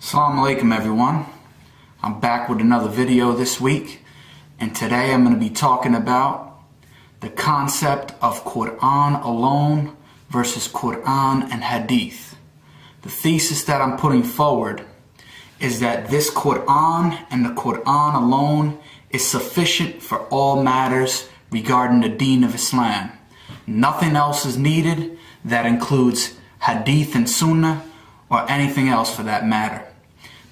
Salamun Alaykum, everyone. I'm back with another video this week, and today I'm going to be talking about the concept of Quran alone versus Quran and Hadith. The thesis that I'm putting forward is that this Quran and the Quran alone is sufficient for all matters regarding the Deen of Islam. Nothing else is needed. That includes Hadith and Sunnah or anything else for that matter.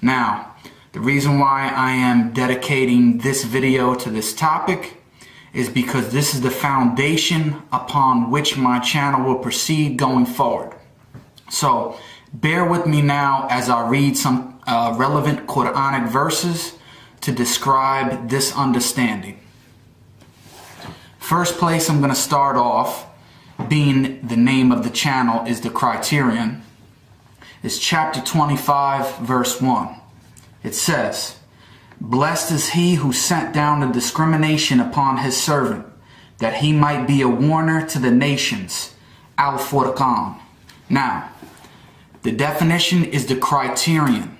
Now, the reason why I am dedicating this video to this topic is because this is the foundation upon which my channel will proceed going forward. So, bear with me now as I read some relevant Quranic verses to describe this understanding. First place I'm going to start off, being the name of the channel is the criterion, is chapter 25 verse 1. It says, "Blessed is he who sent down the discrimination upon his servant, that he might be a warner to the nations." Al-Furqan. Now, the definition is the criterion,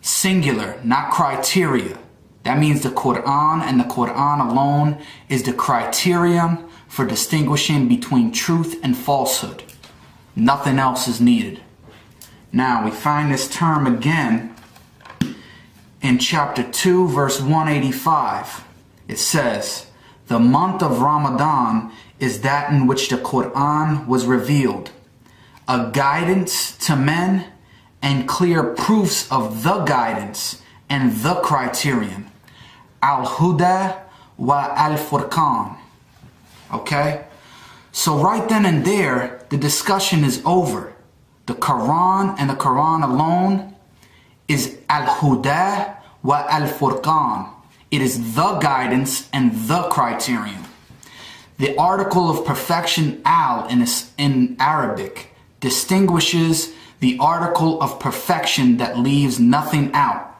singular, not criteria. That means the Quran and the Quran alone is the criterion for distinguishing between truth and falsehood. Nothing else is needed. Now, we find this term again in chapter 2, verse 185. It says, "The month of Ramadan is that in which the Quran was revealed, a guidance to men and clear proofs of the guidance and the criterion. Al-Huda wa Al-Furqan." Okay? So right then and there, the discussion is over. The Quran and the Quran alone is Al-Huda wa Al-Furqan. It is the guidance and the criterion. The article of perfection al in Arabic distinguishes the article of perfection that leaves nothing out.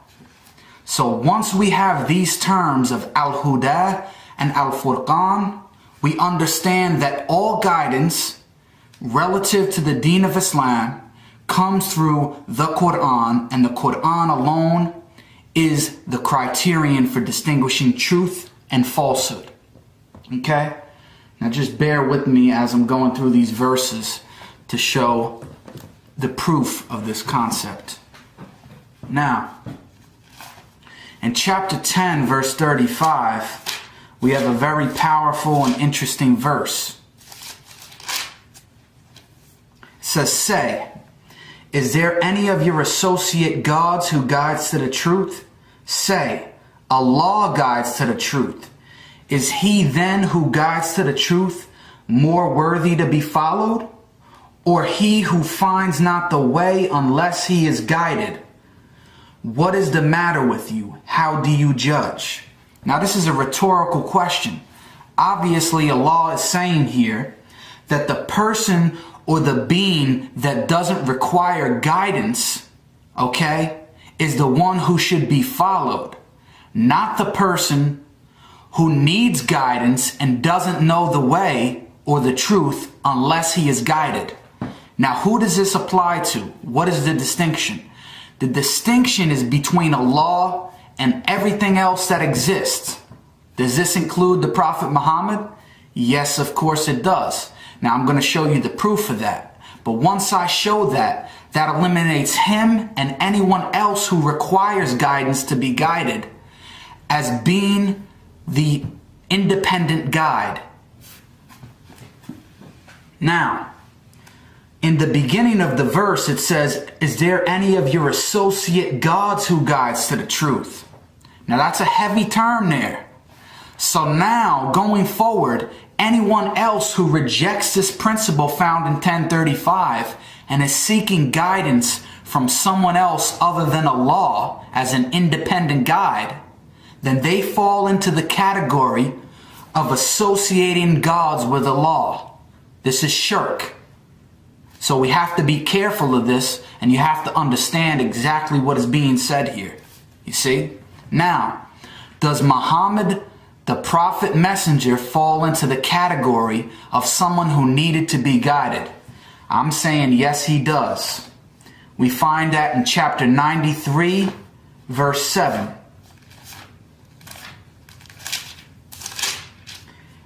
So once we have these terms of Al-Huda and Al-Furqan, we understand that all guidance relative to the Deen of Islam comes through the Quran, and the Quran alone is the criterion for distinguishing truth and falsehood. Okay? Now just bear with me as I'm going through these verses to show the proof of this concept. Now, in chapter 10, verse 35, we have a very powerful and interesting verse. It says, "Say, is there any of your associate gods who guides to the truth? Say, Allah guides to the truth. Is he then who guides to the truth more worthy to be followed? Or he who finds not the way unless he is guided? What is the matter with you? How do you judge?" Now this is a rhetorical question. Obviously Allah is saying here that the person or the being that doesn't require guidance, okay, is the one who should be followed, not the person who needs guidance and doesn't know the way or the truth unless he is guided. Now, who does this apply to? What is the distinction? The distinction is between Allah and everything else that exists. Does this include the Prophet Muhammad? Yes, of course it does. Now I'm going to show you the proof of that. But once I show that, that eliminates him and anyone else who requires guidance to be guided as being the independent guide. Now, in the beginning of the verse, it says, "Is there any of your associate gods who guides to the truth?" Now that's a heavy term there. So now, going forward, anyone else who rejects this principle found in 1035 and is seeking guidance from someone else other than Allah as an independent guide, then they fall into the category of associating gods with Allah. This is shirk. So we have to be careful of this, and you have to understand exactly what is being said here. You see? Now, does Muhammad, the prophet messenger, fall into the category of someone who needed to be guided? I'm saying yes, he does. We find that in chapter 93, verse 7.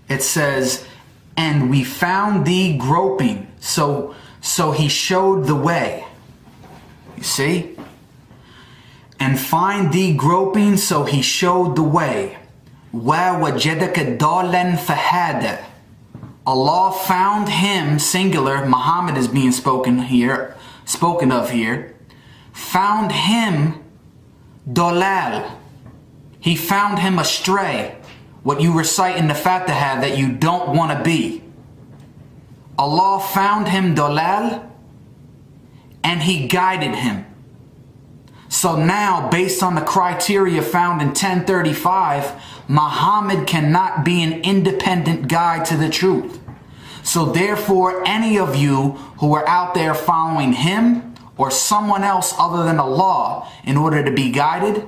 It says, and we found thee groping, so he showed the way. You see? And find thee groping, so he showed the way. وَوَجَدَكَ ضَالًا فَهَدَى. Allah found him, singular, Muhammad is being spoken of here, found him dolal. He found him astray. What you recite in the Fatiha that you don't want to be. Allah found him dolal and he guided him. So now, based on the criteria found in 1035, Muhammad cannot be an independent guide to the truth. So therefore, any of you who are out there following him or someone else other than Allah in order to be guided,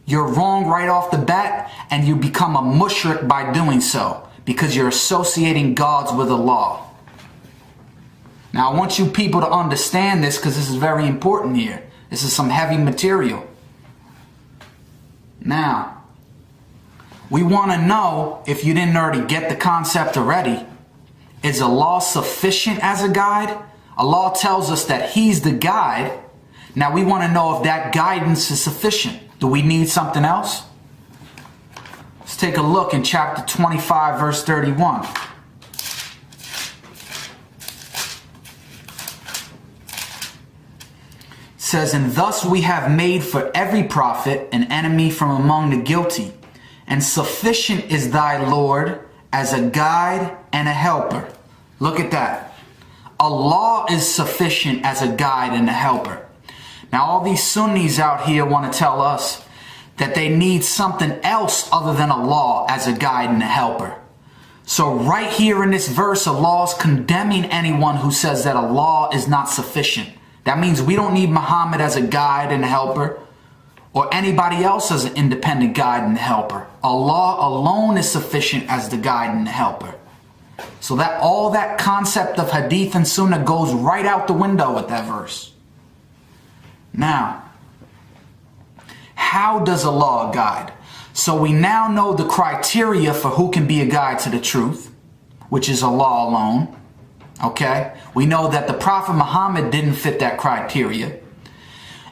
you're wrong right off the bat, and you become a mushrik by doing so, because you're associating gods with Allah. Now I want you people to understand this, because this is very important here. This is some heavy material. Now, we want to know, if you didn't already get the concept already, is Allah sufficient as a guide? Allah tells us that He's the guide. Now we want to know if that guidance is sufficient. Do we need something else? Let's take a look in chapter 25, verse 31. It says, and thus we have made for every prophet an enemy from among the guilty, and sufficient is thy Lord as a guide and a helper. Look at that. Allah is sufficient as a guide and a helper. Now all these Sunnis out here want to tell us that they need something else other than Allah as a guide and a helper. So right here in this verse, Allah is condemning anyone who says that Allah is not sufficient. That means we don't need Muhammad as a guide and a helper, or anybody else as an independent guide and helper. Allah alone is sufficient as the guide and the helper. So that all that concept of Hadith and Sunnah goes right out the window with that verse. Now, how does Allah guide? So we now know the criteria for who can be a guide to the truth, which is Allah alone. Okay? We know that the Prophet Muhammad didn't fit that criteria.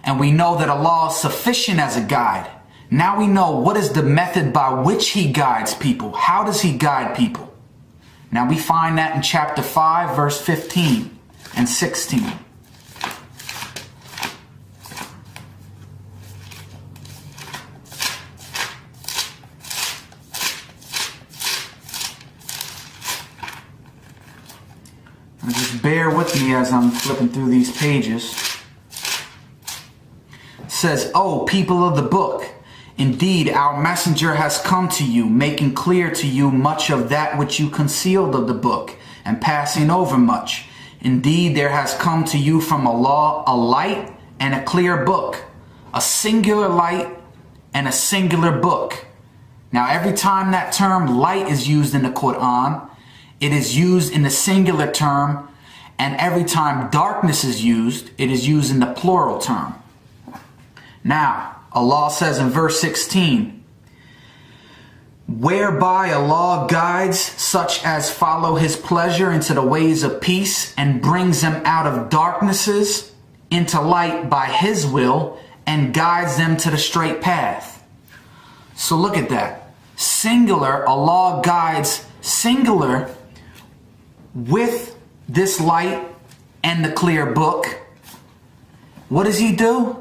And we know that Allah is sufficient as a guide. Now we know what is the method by which He guides people. How does He guide people? Now we find that in chapter 5, verse 15 and 16. Now just bear with me as I'm flipping through these pages. It says, "O people of the book, indeed our messenger has come to you, making clear to you much of that which you concealed of the book, and passing over much. Indeed there has come to you from Allah a light and a clear book, a singular light and a singular book." Now every time that term light is used in the Quran, it is used in the singular term, and every time darkness is used, it is used in the plural term. Now, Allah says in verse 16, "Whereby Allah guides such as follow His pleasure into the ways of peace, and brings them out of darknesses into light by His will, and guides them to the straight path." So look at that. Singular, Allah guides singular with this light and the clear book. What does He do?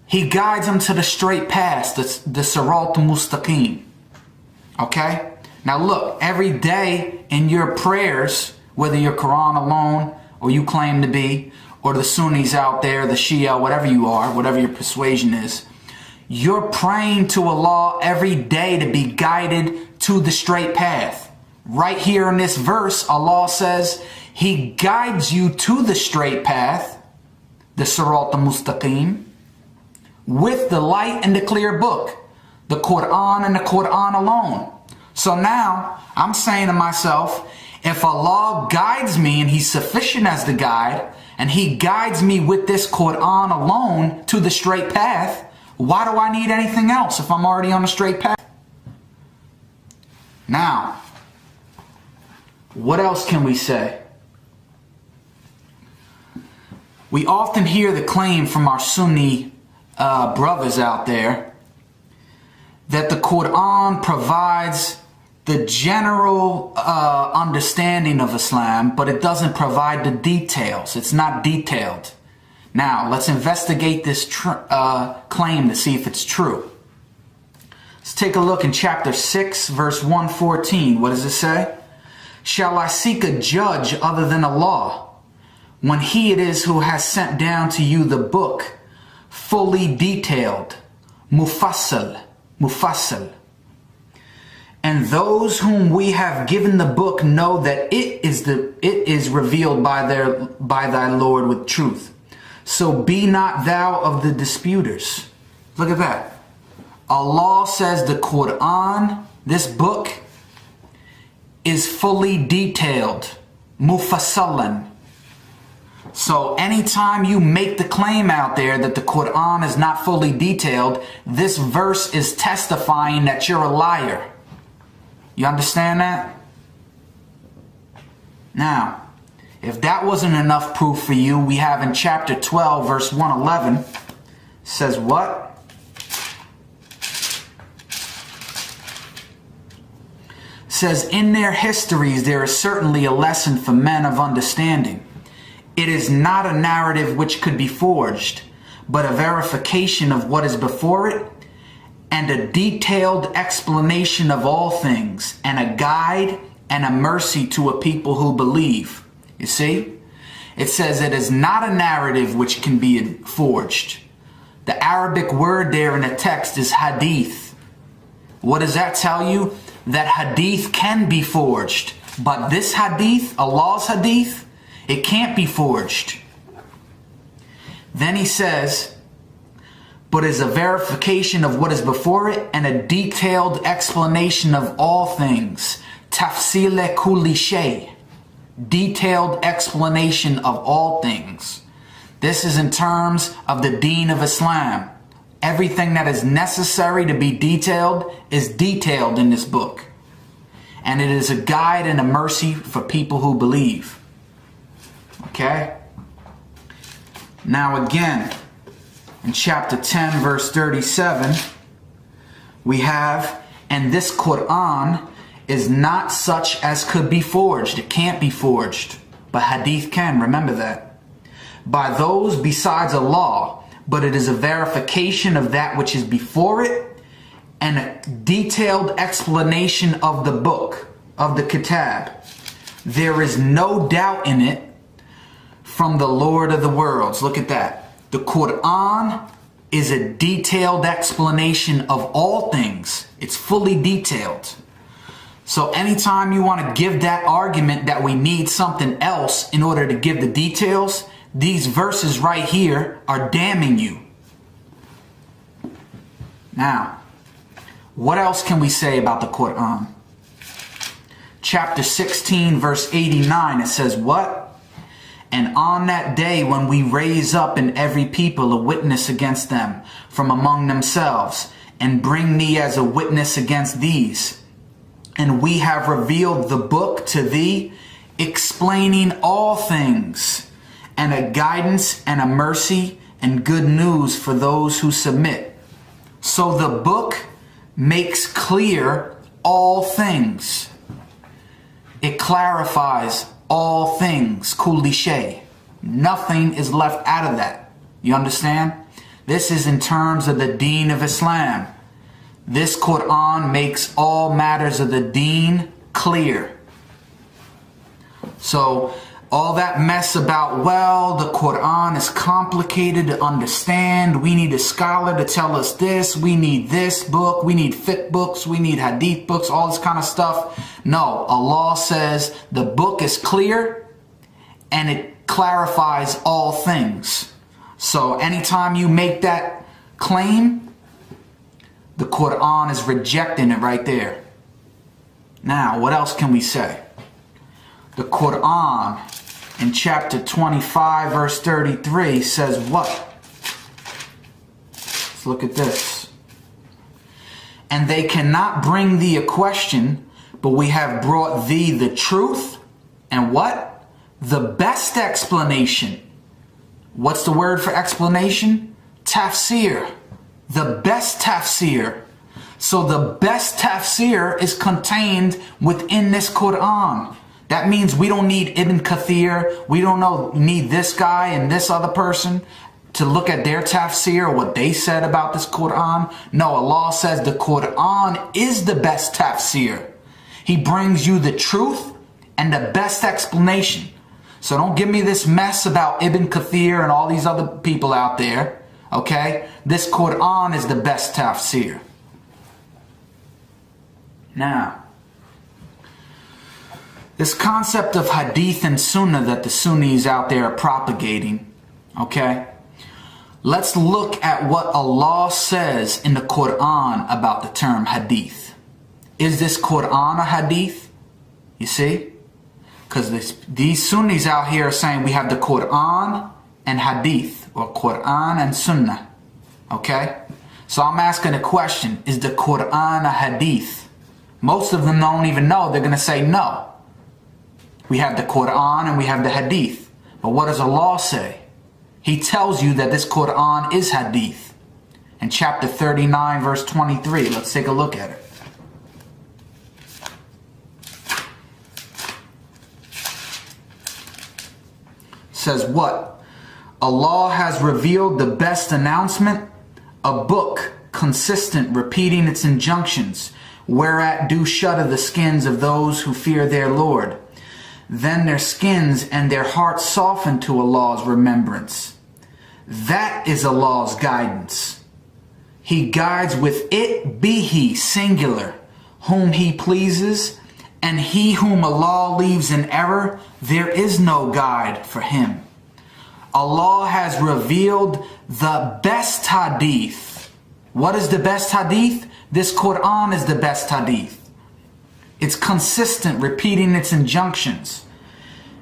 He guides them to the straight path, the Sirat al-Mustaqim. Okay? Now look, every day in your prayers, whether you're Quran alone, or you claim to be, or the Sunnis out there, the Shia, whatever you are, whatever your persuasion is, you're praying to Allah every day to be guided to the straight path. Right here in this verse, Allah says He guides you to the straight path, the Sirat al-Mustaqim, with the light and the clear book, the Quran and the Quran alone. So now I'm saying to myself, if Allah guides me and He's sufficient as the guide, and he guides me with this Quran alone to the straight path, why do I need anything else if I'm already on the straight path? Now, what else can we say? We often hear the claim from our Sunni brothers out there that the Quran provides the general understanding of Islam, but it doesn't provide the details. It's not detailed. Now, let's investigate this claim to see if it's true. Let's take a look in chapter 6, verse 114. What does it say? Shall I seek a judge other than Allah, when he it is who has sent down to you the book, fully detailed, mufassal, and those whom we have given the book know that it is revealed by thy Lord with truth. So be not thou of the disputers. Look at that. Allah says the Quran, this book, is fully detailed, mufassalan. So anytime you make the claim out there that the Quran is not fully detailed, this verse is testifying that you're a liar. You understand that? Now, if that wasn't enough proof for you, we have in chapter 12, verse 111, says what? Says, in their histories there is certainly a lesson for men of understanding. It is not a narrative which could be forged, but a verification of what is before it, and a detailed explanation of all things, and a guide and a mercy to a people who believe. You see? It says it is not a narrative which can be forged. The Arabic word there in the text is hadith. What does that tell you? That hadith can be forged. But this hadith, Allah's hadith, it can't be forged. Then he says, but is a verification of what is before it and a detailed explanation of all things. Tafsile kulli shay. Detailed explanation of all things. This is in terms of the deen of Islam. Everything that is necessary to be detailed is detailed in this book. And it is a guide and a mercy for people who believe. Okay? Now again, in chapter 10, verse 37, we have, and this Quran is not such as could be forged. It can't be forged. But hadith can, remember that. By those besides Allah, but it is a verification of that which is before it, and a detailed explanation of the book, of the kitab. There is no doubt in it from the Lord of the worlds. Look at that. The Quran is a detailed explanation of all things. It's fully detailed. So anytime you want to give that argument that we need something else in order to give the details, these verses right here are damning you. Now, what else can we say about the Quran? Chapter 16, verse 89, it says what? And on that day when we raise up in every people a witness against them from among themselves, and bring me as a witness against these. And we have revealed the book to thee, explaining all things, and a guidance and a mercy and good news for those who submit. So the book makes clear all things. It clarifies all things. Kulli shay. Nothing is left out of that. You understand? This is in terms of the deen of Islam. This Quran makes all matters of the deen clear. So all that mess about, well, the Quran is complicated to understand. We need a scholar to tell us this. We need this book. We need fiqh books. We need hadith books, all this kind of stuff. No, Allah says the book is clear and it clarifies all things. So anytime you make that claim, the Quran is rejecting it right there. Now, what else can we say? The Quran in chapter 25, verse 33 says what? Let's look at this. And they cannot bring thee a question, but we have brought thee the truth and what? The best explanation. What's the word for explanation? Tafsir. The best tafsir. So the best tafsir is contained within this Quran. That means we don't need Ibn Kathir. We don't need this guy and this other person to look at their tafsir or what they said about this Quran. No, Allah says the Quran is the best tafsir. He brings you the truth and the best explanation. So don't give me this mess about Ibn Kathir and all these other people out there. Okay? This Quran is the best tafsir. Now, this concept of Hadith and Sunnah that the Sunnis out there are propagating, okay? Let's look at what Allah says in the Quran about the term Hadith. Is this Quran a Hadith? You see? Because these Sunnis out here are saying we have the Quran and Hadith, or Quran and Sunnah, okay? So I'm asking a question, is the Quran a Hadith? Most of them don't even know. They're going to say no. We have the Quran and we have the Hadith. But what does Allah say? He tells you that this Quran is Hadith. In chapter 39, verse 23. Let's take a look at it. It says what? Allah has revealed the best announcement, a book consistent, repeating its injunctions, whereat do shudder the skins of those who fear their Lord. Then their skins and their hearts soften to Allah's remembrance. That is Allah's guidance. He guides with it, be He, singular, whom He pleases, and he whom Allah leaves in error, there is no guide for him. Allah has revealed the best hadith. What is the best hadith? This Quran is the best hadith. It's consistent, repeating its injunctions.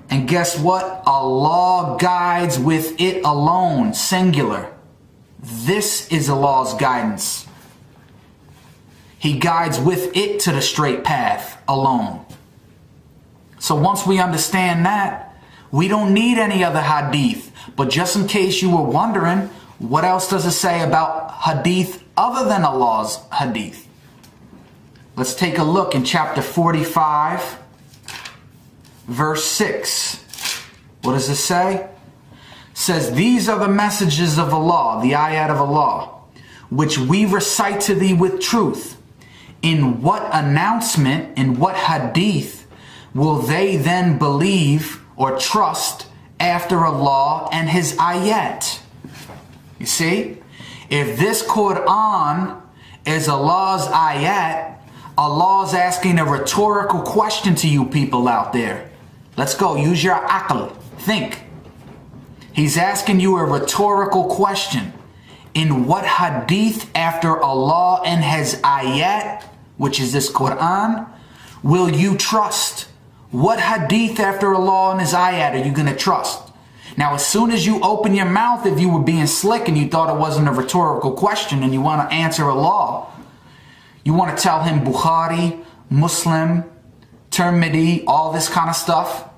And guess what? Allah guides with it alone, singular. This is Allah's guidance. He guides with it to the straight path alone. So once we understand that, we don't need any other hadith. But just in case you were wondering, what else does it say about hadith other than Allah's hadith? Let's take a look in chapter 45, verse 6. What does it say? It says, these are the messages of Allah, the ayat of Allah, which we recite to thee with truth. In what announcement, in what hadith will they then believe or trust after Allah and His ayat? You see, if this Quran is Allah's ayat, Allah is asking a rhetorical question to you people out there. Let's go, use your aql, think. He's asking you a rhetorical question. In what hadith after Allah and His ayat, which is this Quran, will you trust? What hadith after Allah and His ayat are you going to trust? Now, as soon as you open your mouth, if you were being slick and you thought it wasn't a rhetorical question and you want to answer Allah, you want to tell him Bukhari, Muslim, Tirmidhi, all this kind of stuff.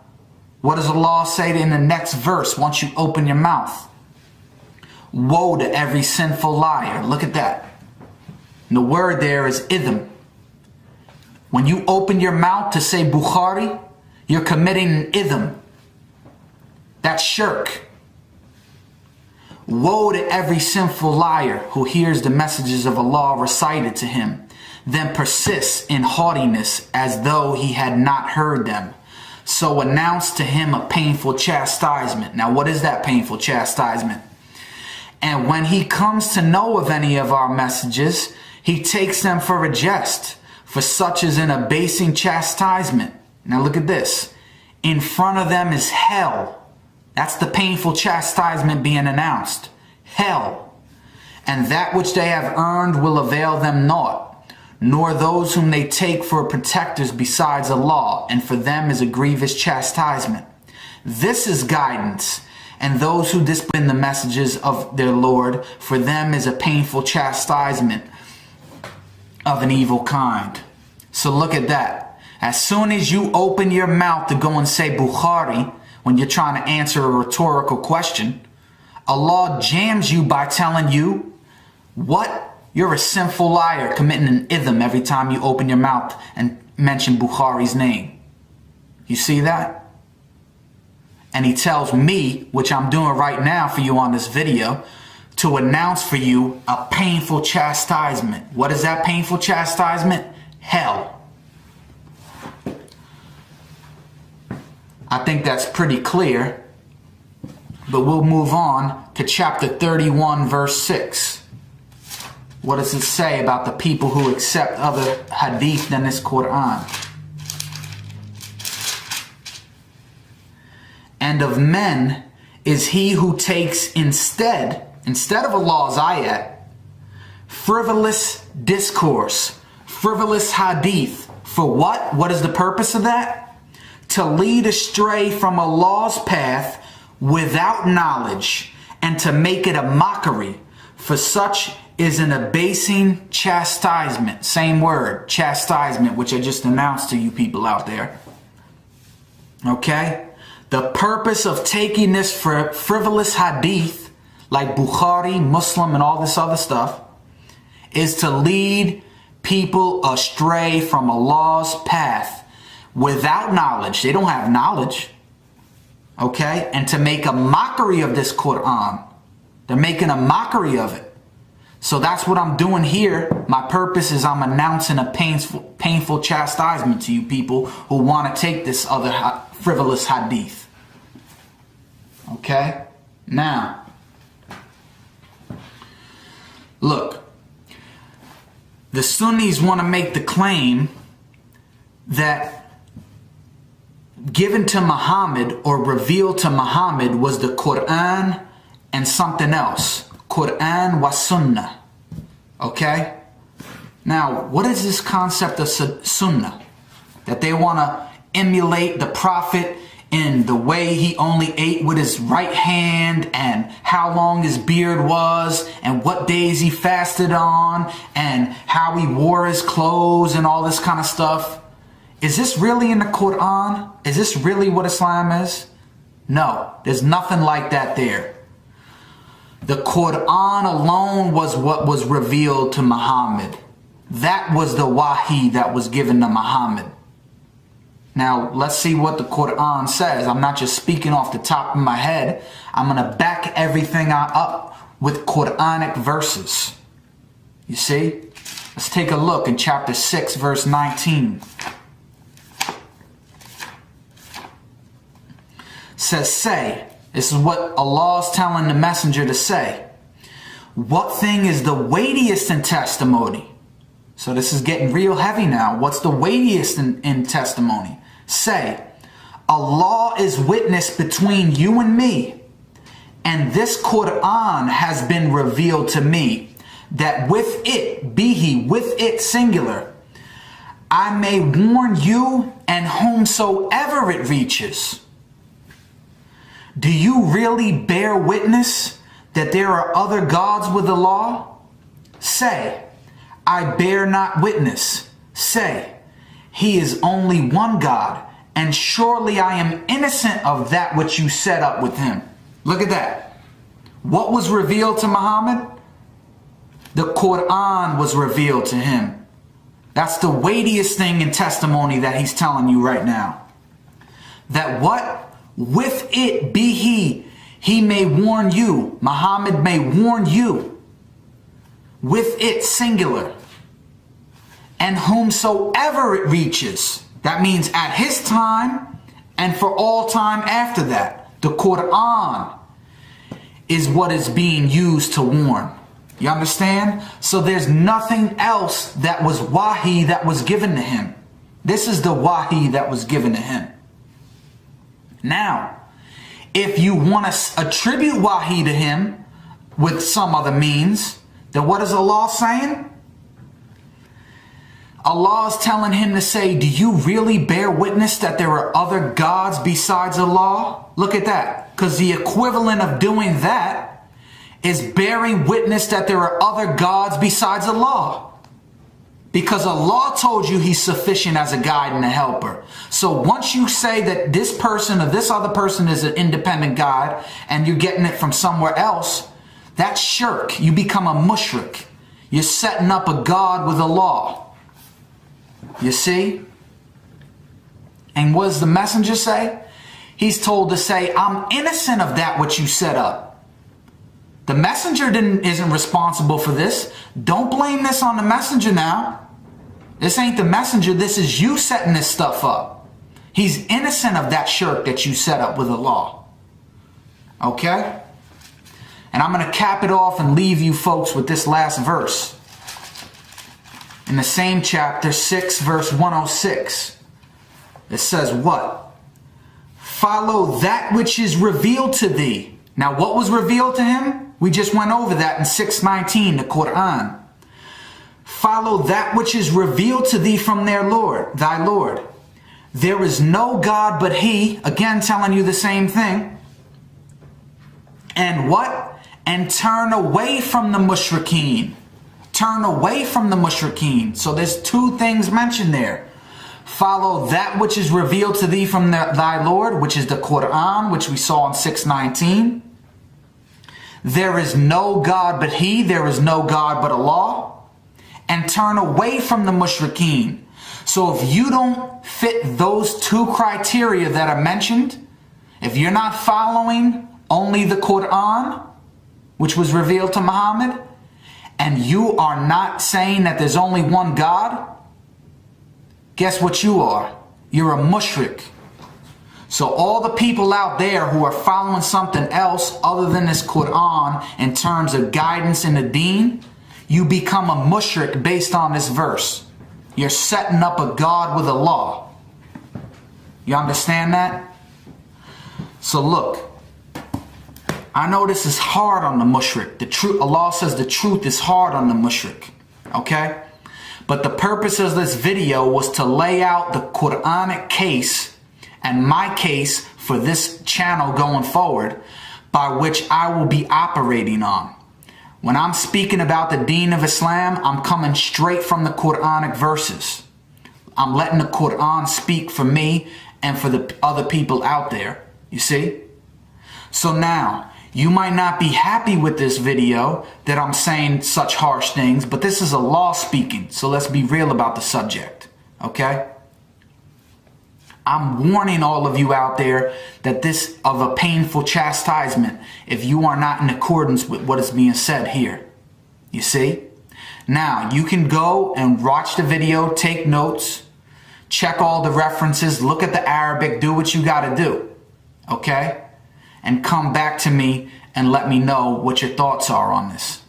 What does Allah say in the next verse once you open your mouth? Woe to every sinful liar. Look at that. And the word there is idhm. When you open your mouth to say Bukhari, you're committing an idhm. That's shirk. Woe to every sinful liar who hears the messages of Allah recited to him, then persists in haughtiness as though he had not heard them. So announce to him a painful chastisement. Now, what is that painful chastisement? And when he comes to know of any of our messages, he takes them for a jest, for such is an abasing chastisement. Now look at this. In front of them is hell. That's the painful chastisement being announced. Hell. And that which they have earned will avail them naught, nor those whom they take for protectors besides Allah, and for them is a grievous chastisement. This is guidance. And those who discipline the messages of their Lord, for them is a painful chastisement of an evil kind. So look at that. As soon as you open your mouth to go and say Bukhari, when you're trying to answer a rhetorical question, Allah jams you by telling you, what? You're a sinful liar committing an ithm every time you open your mouth and mention Bukhari's name. You see that? And he tells me, which I'm doing right now for you on this video, to announce for you a painful chastisement. What is that painful chastisement? Hell. I think that's pretty clear. But we'll move on to chapter 31, verse 6. What does it say about the people who accept other hadith than this Quran? And of men is he who takes instead of Allah's ayat, frivolous discourse, frivolous hadith. For what? What is the purpose of that? To lead astray from Allah's path without knowledge, and to make it a mockery. For such is an abasing chastisement. Same word, chastisement, which I just announced to you people out there. Okay? The purpose of taking this for frivolous hadith, like Bukhari, Muslim, and all this other stuff, is to lead people astray from Allah's path without knowledge. They don't have knowledge. Okay? And to make a mockery of this Quran. They're making a mockery of it. So that's what I'm doing here. My purpose is I'm announcing a painful chastisement to you people who want to take this other frivolous hadith. Okay? Now, look. The Sunnis want to make the claim that given to Muhammad or revealed to Muhammad was the Quran and something else. Quran wa Sunnah. Okay? Now, what is this concept of Sunnah? That they want to emulate the Prophet in the way he only ate with his right hand, and how long his beard was, and what days he fasted on, and how he wore his clothes, and all this kind of stuff. Is this really in the Quran? Is this really what Islam is? No, there's nothing like that there. The Quran alone was what was revealed to Muhammad. That was the wahi that was given to Muhammad. Now, let's see what the Quran says. I'm not just speaking off the top of my head. I'm going to back everything up with Quranic verses. You see? Let's take a look in chapter 6, verse 19. It says, say, this is what Allah is telling the messenger to say. What thing is the weightiest in testimony? So this is getting real heavy now. What's the weightiest in testimony? Say, Allah is witness between you and me, and this Quran has been revealed to me, that with it, bihi, with it singular, I may warn you and whomsoever it reaches. Do you really bear witness that there are other gods with Allah? Say, I bear not witness. Say, He is only one God, and surely I am innocent of that which you set up with him. Look at that. What was revealed to Muhammad? The Quran was revealed to him. That's the weightiest thing in testimony that he's telling you right now. That what? With it be he may warn you. Muhammad may warn you. With it singular. And whomsoever it reaches. That means at his time and for all time after that. The Quran is what is being used to warn. You understand? So there's nothing else that was wahi that was given to him. This is the wahi that was given to him. Now, if you want to attribute wahi to him with some other means, then what is Allah saying? Allah is telling him to say, do you really bear witness that there are other gods besides Allah? Look at that. Because the equivalent of doing that is bearing witness that there are other gods besides Allah. Because Allah told you He's sufficient as a guide and a helper. So once you say that this person or this other person is an independent God and you're getting it from somewhere else, that's shirk. You become a mushrik. You're setting up a God with Allah. You see? And what does the messenger say? He's told to say, I'm innocent of that which you set up. The messenger isn't responsible for this. Don't blame this on the messenger now. This ain't the messenger. This is you setting this stuff up. He's innocent of that shirk that you set up with Allah. Okay? And I'm going to cap it off and leave you folks with this last verse. In the same chapter, 6, verse 106. It says what? Follow that which is revealed to thee. Now what was revealed to him? We just went over that in 6:19, the Quran. Follow that which is revealed to thee from their Lord, thy Lord. There is no God but He. Again, telling you the same thing. And what? And turn away from the mushrikeen. Turn away from the mushrikeen. So there's two things mentioned there. Follow that which is revealed to thee from thy Lord, which is the Quran, which we saw in 6:19. There is no God but He. There is no God but Allah. And turn away from the mushrikeen. So if you don't fit those two criteria that are mentioned, if you're not following only the Quran, which was revealed to Muhammad, and you are not saying that there's only one God, guess what you are? You're a mushrik. So all the people out there who are following something else other than this Quran in terms of guidance in the deen, you become a mushrik based on this verse. You're setting up a God with Allah. You understand that? So look, I know this is hard on the mushrik. The truth, Allah says the truth is hard on the mushrik. Okay? But the purpose of this video was to lay out the Quranic case and my case for this channel going forward, by which I will be operating on. When I'm speaking about the deen of Islam, I'm coming straight from the Quranic verses. I'm letting the Quran speak for me and for the other people out there. You see? So now, you might not be happy with this video that I'm saying such harsh things, but this is Allah speaking. So let's be real about the subject. Okay? I'm warning all of you out there that this of a painful chastisement if you are not in accordance with what is being said here. You see? Now, you can go and watch the video, take notes, check all the references, look at the Arabic, do what you got to do. Okay? And come back to me and let me know what your thoughts are on this.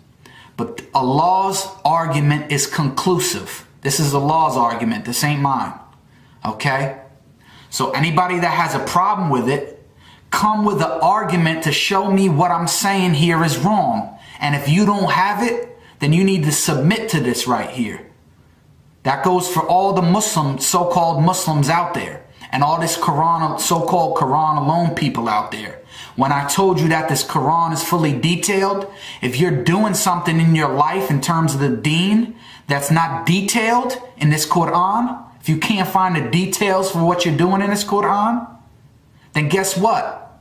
But Allah's argument is conclusive. This is Allah's argument. This ain't mine. Okay? So anybody that has a problem with it, come with an argument to show me what I'm saying here is wrong. And if you don't have it, then you need to submit to this right here. That goes for all the Muslims, so-called Muslims out there. And all this Quran, so-called Quran alone people out there. When I told you that this Quran is fully detailed, if you're doing something in your life in terms of the deen that's not detailed in this Quran, if you can't find the details for what you're doing in this Quran, then guess what?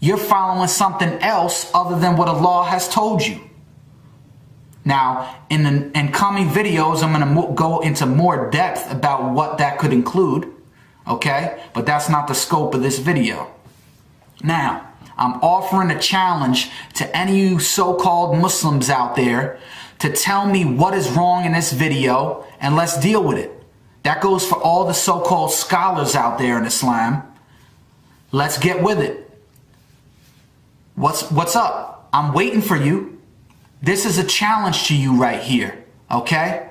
You're following something else other than what Allah has told you. Now, in coming videos, I'm going to go into more depth about what that could include. Okay? But that's not the scope of this video. Now, I'm offering a challenge to any of you so-called Muslims out there to tell me what is wrong in this video and let's deal with it. That goes for all the so-called scholars out there in Islam. Let's get with it. What's up? I'm waiting for you. This is a challenge to you right here. Okay?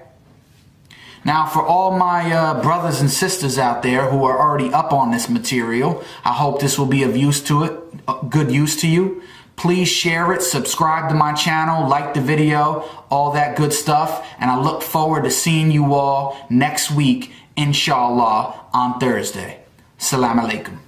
Now, for all my brothers and sisters out there who are already up on this material, I hope this will be of use to it, good use to you. Please share it, subscribe to my channel, like the video, all that good stuff. And I look forward to seeing you all next week, inshallah, on Thursday. Salamun Alaykum.